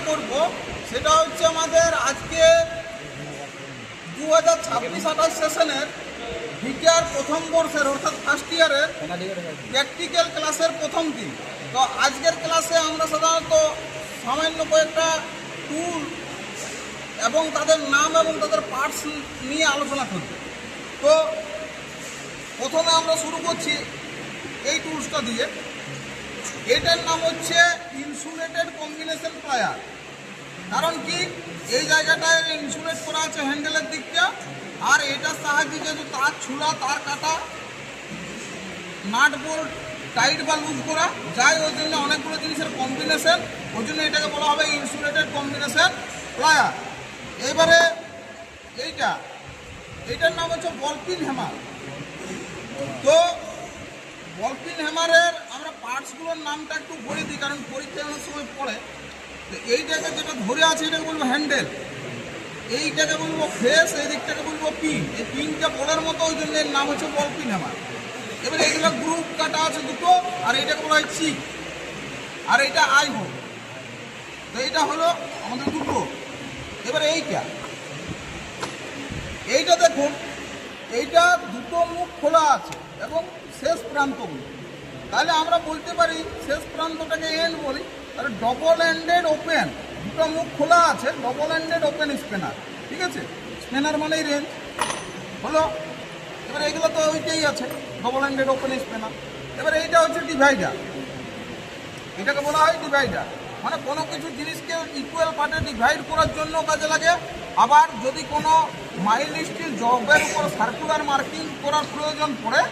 করব সেটা হচ্ছে আমাদের আজকে 2026-28 সেশনের বিটিআর প্রথম বর্ষের অর্থাৎ ফার্স্ট ইয়ারের প্র্যাকটিক্যাল ক্লাসের প্রথম দিন। তো আজকের ক্লাসে আমরা সাধারণত সামান্য কয়েকটা টুল এবং তাদের নাম এবং তাদের পার্টস নিয়ে আলোচনা করব। তো প্রথমে আমরা শুরু করছি এই টুলসটা দিয়ে। এটার নাম হচ্ছে ইনসুলেটেড কম্বিনেশন প্লায়ার। কারণ কি, এই জায়গাটায় ইনসুলেট করা আছে হ্যান্ডেলের দিকটা, আর এটার সাহায্যে যেহেতু তার ছুলা তার কাটা নাট বোল্ট টাইট বা লুজ করা যায়, ওই জন্য অনেকগুলো জিনিসের কম্বিনেশন, ওই জন্য এটাকে বলা হবে ইনসুলেটেড কম্বিনেশন প্লায়ার। এবারে এইটার নাম হচ্ছে বল পিন হ্যামার। তো বল পিন হ্যামারের আমরা পার্টসগুলোর নামটা একটু বলে দিই, কারণ পরীক্ষায় অনেক সময় পড়ে। তো এইটাকে যেটা ধরে আছে এটাকে বলবো হ্যান্ডেল, এইটাকে বলবো ফেস, এই দিকটাকে বলবো পিন। এই পিনটা বলার মতো, ওই জন্য এর নাম হচ্ছে বল পিন হ্যামার। এবারে এইগুলো গ্রুপ কাটা আছে দুটো, আর এইটাকে বলা হয় চিক, আর এইটা আই হোল। তো এইটা হলো আমাদের দুটো। এবারে এইটা দেখুন, এইটা দুটো মুখ খোলা আছে এবং শেষ প্রান্তগুলো, তাহলে আমরা বলতে পারি শেষ প্রান্তটাকে এন্ড বলি। তাহলে ডবল এন্ডেড ওপেন, দুটো মুখ খোলা আছে, ডবল এন্ডেড ওপেন স্পেনার। ঠিক আছে, স্পেনার মানেই রেঞ্জ হলো। এবারে এগুলো তো ওইটাই আছে, ডবল এন্ডেড ওপেন স্পেনার। এবারে এইটা হচ্ছে ডিভাইডার, এটাকে বলা হয় ডিভাইডার। মানে কোনো কিছু জিনিসকে ইকুয়াল পার্টে ডিভাইড করার জন্য কাজে লাগে। আবার যদি কোনো মাইল স্টিল জবের উপর সার্কুলার মার্কিং করার প্রয়োজন পড়ে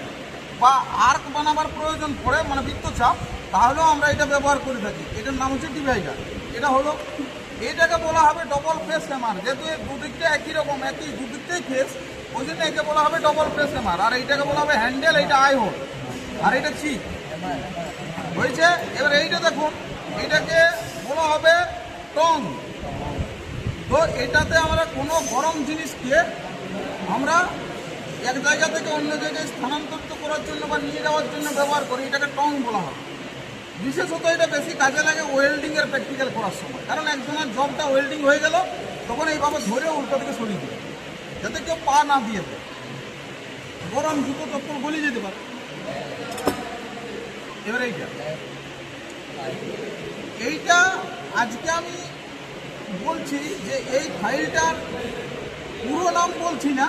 বা আর্ক বানাবার প্রয়োজন পড়ে, মানে বৃত্তচাপ, তাহলেও আমরা এটা ব্যবহার করে থাকি। এটার নাম হচ্ছে ডিভাইডার। এটা হলো, এটাকে বলা হবে ডবল ফেস হ্যামার। যেহেতু দুদিকটা একই রকম, একই দুদিকটাই ফেস, ওই জন্য একে বলা হবে ডবল ফেস হ্যামার। আর এইটাকে বলা হবে হ্যান্ডেল, এইটা আই হোল, আর এটা চিক হয়েছে। এবার এইটা দেখুন, এইটাকে বলা হবে টং। তো এটাতে আমরা কোনো গরম জিনিসকে আমরা এক জায়গা থেকে অন্য জায়গায় স্থানান্তরিত করার জন্য বা নিয়ে যাওয়ার জন্য ব্যবহার করি, এটাকে টং বলা হয়। বিশেষত এটা বেশি কাজে লাগে ওয়েল্ডিংয়ের প্র্যাকটিক্যাল করার সময়। কারণ একজনের জবটা ওয়েল্ডিং হয়ে গেল, তখন এইভাবে ধরে উল্টো দিকে সরিয়ে দিবে, যাতে কেউ পা না দিয়ে দেয়, গরম জুতো চপ্পল গলিয়ে যেতে পারে। এবার এইটা আজকে আমি বলছি যে এই ফাইলটার পুরো নাম বলছি না,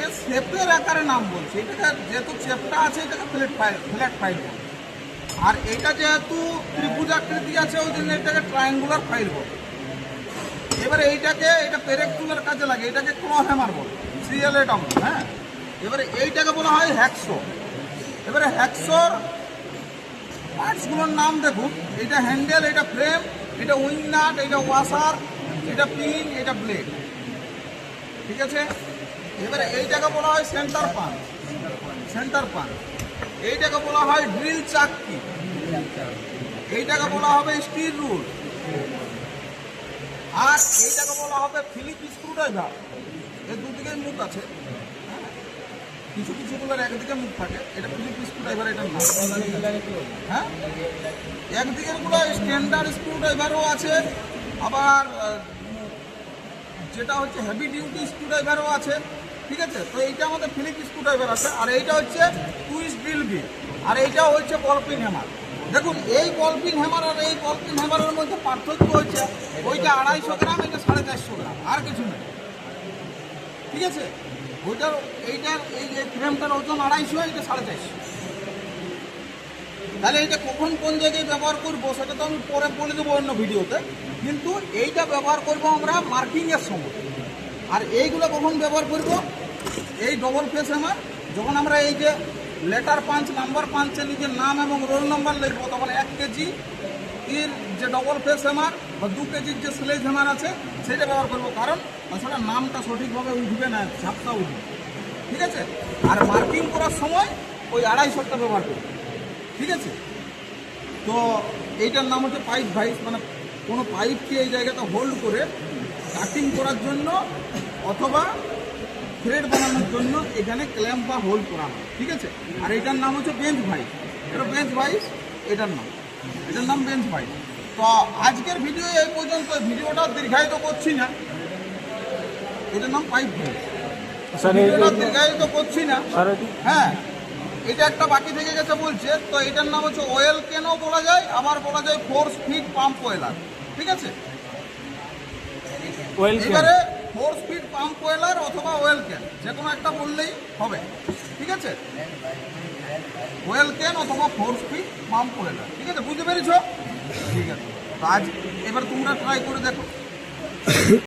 এর শেপের আকারে নাম বলছি। এটাকে যেহেতু শেপটা আছে, এটাকে ফ্ল্যাট ফাইল বলছি। আর এটা যেহেতু ত্রিভুজ আকৃতি আছে, ওই জন্য এটাকে ট্রায়াঙ্গুলার ফাইল বলে। এবারে এটা পেরেক টুলের কাজে লাগে, এটাকে ক্লো হ্যামার বলে, সিএলএ অংশ। হ্যাঁ, এবারে এইটাকে বলা হয় হ্যাকসো। এবারে হ্যাকসোর পার্টসগুলোর নাম দেখুন, এটা হ্যান্ডেল, এটা ফ্রেম, এটা উইং নাট, এটা ওয়াশার, এটা পিন, এটা ব্লেড। ঠিক আছে, এবারে এইটাকে বলা হয় সেন্টার পান। এইটাকে বলা হয় ড্রিল চাকতি, এইটাকে বলা হবে স্টিল রুল, আর এইটাকে বলা হবে ফিলিপ স্ক্রুড্রাইভার। এর দুদিকে মুখ আছে, কিছু কিছুগুলোর একদিকে মুখ থাকে, এটা ফিলিপ স্ক্রুড্রাইভার। এটার নাম হ্যাঁ, একদিকের গুলো স্ট্যান্ডার্ড স্ক্রুড্রাইভারও আছে, আবার যেটা হচ্ছে হেভি ডিউটি স্ক্রুড্রাইভারও আছে। ঠিক আছে, তো এইটা আমাদের ফিলিপ স্ক্রুড্রাইভার আছে, আর এইটা হচ্ছে টুইস্ট ড্রিল বিট, আর এইটাও হচ্ছে বল পিন হ্যামার। দেখুন, এই বল পিন হ্যামার আর এই বল পিন হ্যামারের মধ্যে পার্থক্য হচ্ছে, ওইটা 250 গ্রাম, এটা 450 গ্রাম, আর কিছু নেই। ঠিক আছে, এইটার এই ফ্রেমটার ওজন 250, এটা 450। তাহলে এইটা কখন কোন জায়গায় ব্যবহার করবো সেটা তো আমি পরে বলে দেবো অন্য ভিডিওতে, কিন্তু এইটা ব্যবহার করব আমরা মার্কিংয়ের সময়। আর এইগুলো কখন ব্যবহার করব, এই ডবল ফেস হ্যামার যখন আমরা এই যে লেটার পাঞ্চ, নাম্বার পাঞ্চে নিজের নাম এবং রোল নাম্বার লিখবো, তখন 1 কেজি এর যে ডবল ফেস হ্যামার বা 2 কেজির যে স্লেজ হ্যামার আছে, সেটা ব্যবহার করবো। কারণ তাছাড়া নামটা সঠিকভাবে উঠবে না, ঝাপটা উঠবে। ঠিক আছে, আর মার্কিং করার সময় ওই 250টা ব্যবহার করবো। ঠিক আছে, তো এইটার নাম হচ্ছে পাইপ ভাইস। মানে কোনো পাইপকে এই জায়গাটা হোল্ড করে কাটিং করার জন্য অথবা থ্রেড বানানোর জন্য এখানে ক্ল্যাম্প বা হোল্ড করা হয়। ঠিক আছে, আর এটার নাম হচ্ছে বেঞ্চ ভাইস। এটা বেঞ্চ ভাইস, এটার নাম বেঞ্চ ভাইস। তো আজকের ভিডিও এই পর্যন্ত, ভিডিওটা দীর্ঘায়িত করছি না, এটার নাম পাইপ ফিটিং। ভিডিওটা দীর্ঘায়িত করছি না। হ্যাঁ, এটা একটা বাকি থেকে গেছে বলছে, তো এটার নাম হচ্ছে অয়েল ক্যানও বলা যায়, আবার বলা যায় ফোর্স ফিড পাম্প ওয়েলার। ঠিক আছে, এবারে ফোর্স ফিড পাম্প ওয়েলার অথবা অয়েল ক্যান যে কোনো একটা বললেই হবে। ঠিক আছে, অয়েল ক্যান অথবা ফোর্স ফিড পাম্প ওয়েলার। ঠিক আছে, বুঝতে পেরেছ? ঠিক আছে, তো আজ এবার তোমরা ট্রাই করে দেখো।